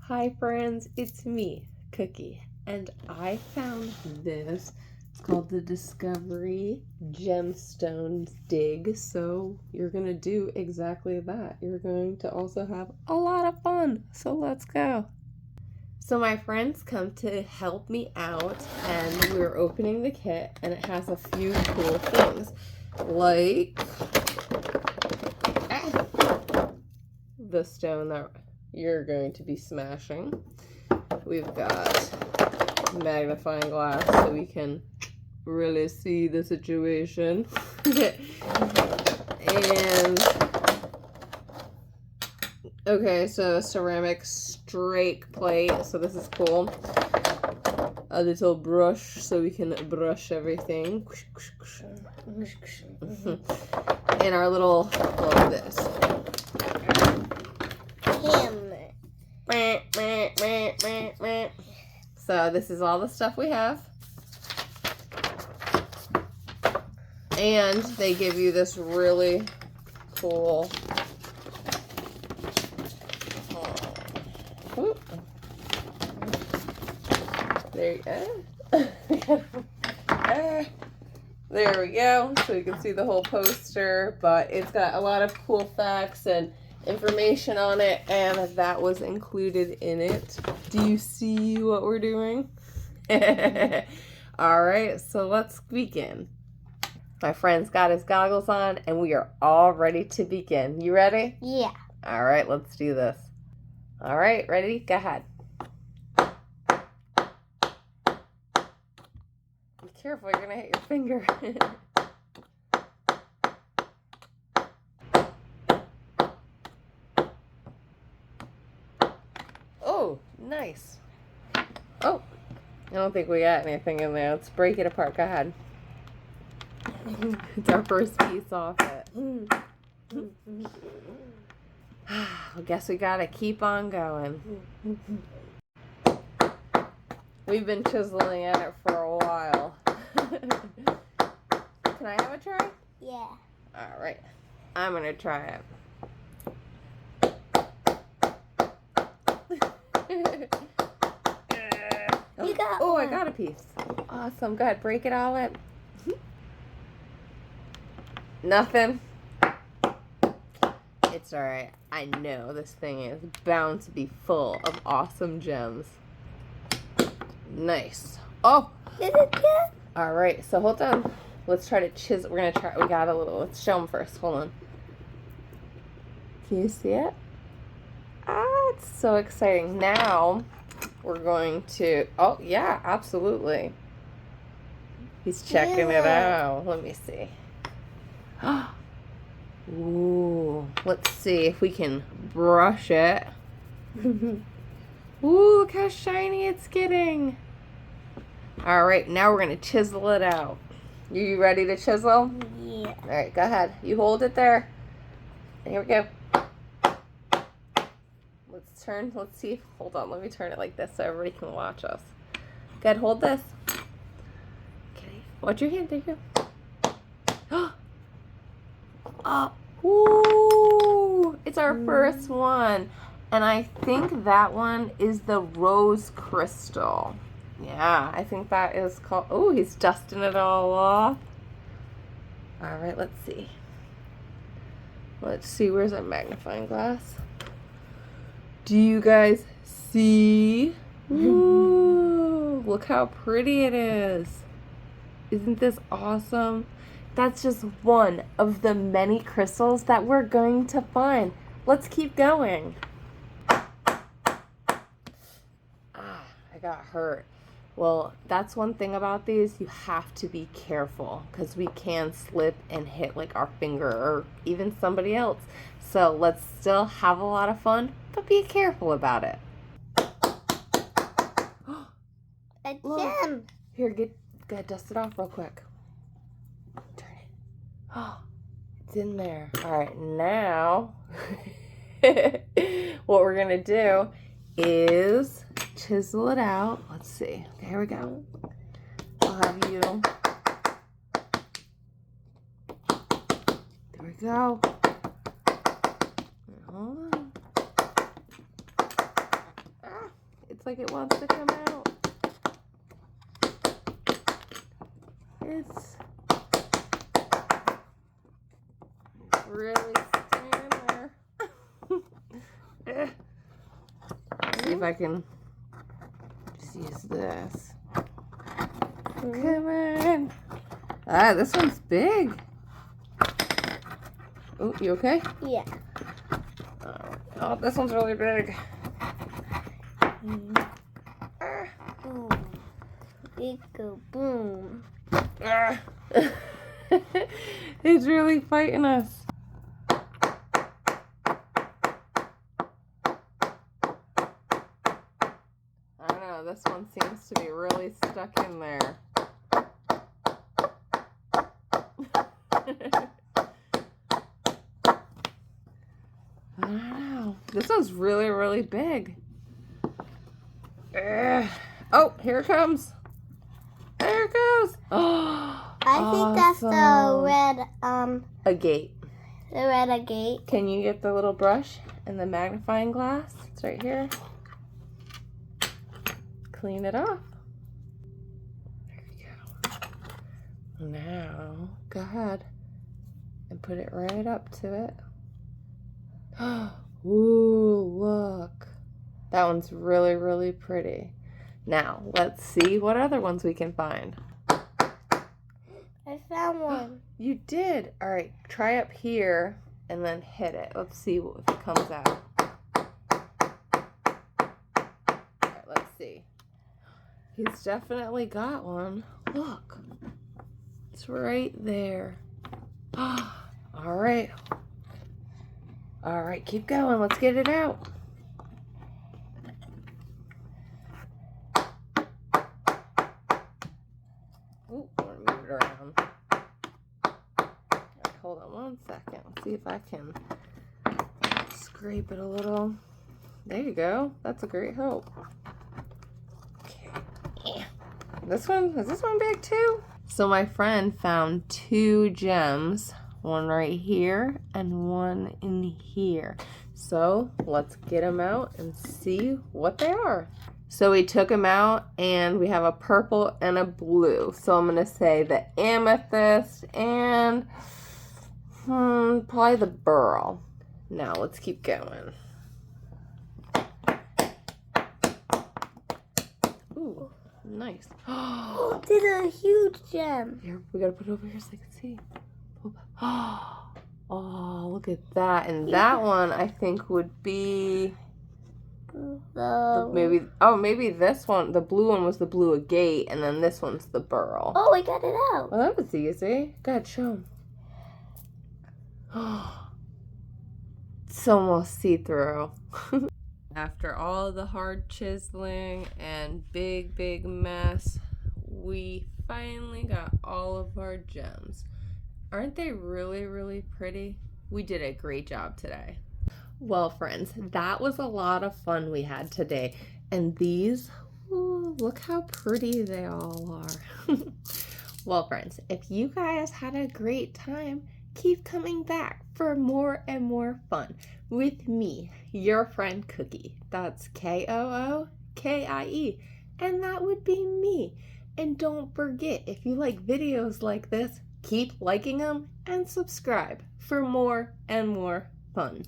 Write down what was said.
Hi friends, it's me, Cookie, and I found this. It's called the Discovery Gemstones Dig, so you're going to do exactly that. You're going to also have a lot of fun, so let's go. So my friends come to help me out, and we're opening the kit, and it has a few cool things, like the stone that you're going to be smashing. We've got magnifying glass so we can really see the situation. And okay, so ceramic strake plate, so this is cool. A little brush so we can brush everything. And our little this. So this is all the stuff we have. And they give you this really cool there you go. There we go. So you can see the whole poster, but it's got a lot of cool facts and information on it, and that was included in it. Do you see what we're doing? All right, so let's begin. My friend's got his goggles on, and we are all ready to begin. You ready? Yeah. All right, let's do this. All right, ready? Go ahead. Be careful, you're gonna hit your finger. Oh, nice. Oh, I don't think we got anything in there. Let's break it apart. Go ahead. It's our first piece off it. I guess we gotta keep on going. We've been chiseling at it for a while. Can I have a try? Yeah. All right. I'm gonna try it. You got Oh, one. I got a piece. Awesome. Go ahead, break it all up. Nothing. It's all right. I know this thing is bound to be full of awesome gems. Nice. Oh. Did it get? All right. So hold on. Let's try to chisel. We're gonna try. We got a little. Let's show them first. Hold on. Can you see it? Ah, it's so exciting. Now we're going to. Oh yeah, absolutely. He's checking it out. Let me see. Ooh, let's see if we can brush it. Ooh, look how shiny it's getting. All right, now we're going to chisel it out. You ready to chisel? Yeah. All right, go ahead. You hold it there. Here we go. Let's turn. Let's see. Hold on. Let me turn it like this so everybody can watch us. Go ahead, hold this. Okay. Watch your hand. There you go. Ooh, it's our first one. And I think that one is the rose crystal. Yeah, I think that is called. Oh, he's dusting it all off. All right, let's see. Let's see, where's our magnifying glass? Do you guys see? Ooh, look how pretty it is. Isn't this awesome? That's just one of the many crystals that we're going to find. Let's keep going. I got hurt. Well, that's one thing about these. You have to be careful because we can slip and hit like our finger or even somebody else. So let's still have a lot of fun, but be careful about it. A gem. Here, go dust it off real quick. Turn it. Oh, it's in there. All right, now what we're gonna do is chisel it out. Let's see. Okay, here we go. I'll have you. There we go. Hold on. like it wants to come out. It's really staying there. See if I can just use this. Come on. Ah, this one's big. Oh, you okay? Yeah. Oh, this one's really big. Boom. It go boom. Ah. It's really fighting us. I don't know, this one seems to be really stuck in there. I don't know. This one's really, really big. Oh, here it comes. There it goes. Oh, I think that's the red, agate. the red agate. Can you get the little brush and the magnifying glass? It's right here. Clean it off. There you go. Now, go ahead and put it right up to it. Ooh, look. That one's really, really pretty. Now, let's see what other ones we can find. I found one. You did. All right, try up here and then hit it. Let's see if it comes out. All right, let's see. He's definitely got one. Look. It's right there. All right. All right, keep going. Let's get it out. Ooh, I want to move it around. Right, hold on one second. Let's see if I can scrape it a little. There you go. That's a great help. Okay. Yeah. Is this one big too? So my friend found 2 gems. One right here and one in here. So let's get them out and see what they are. So we took them out and we have a purple and a blue. So I'm going to say the amethyst and probably the beryl. Now let's keep going. Ooh, nice. Oh, this is a huge gem. Here, we got to put it over here so I can see. Oh, look at that. And that one I think would be maybe this one, the blue one was the blue agate, and then this one's the beryl. Oh, I got it out. Well, that was easy. Go ahead, show them. It's almost see-through. After all the hard chiseling and big mess, we finally got all of our gems. Aren't they really, really pretty? We did a great job today. Well, friends, that was a lot of fun we had today. And these, ooh, look how pretty they all are. Well, friends, if you guys had a great time, keep coming back for more and more fun with me, your friend Kookie. That's Kookie. And that would be me. And don't forget, if you like videos like this, keep liking them and subscribe for more and more fun.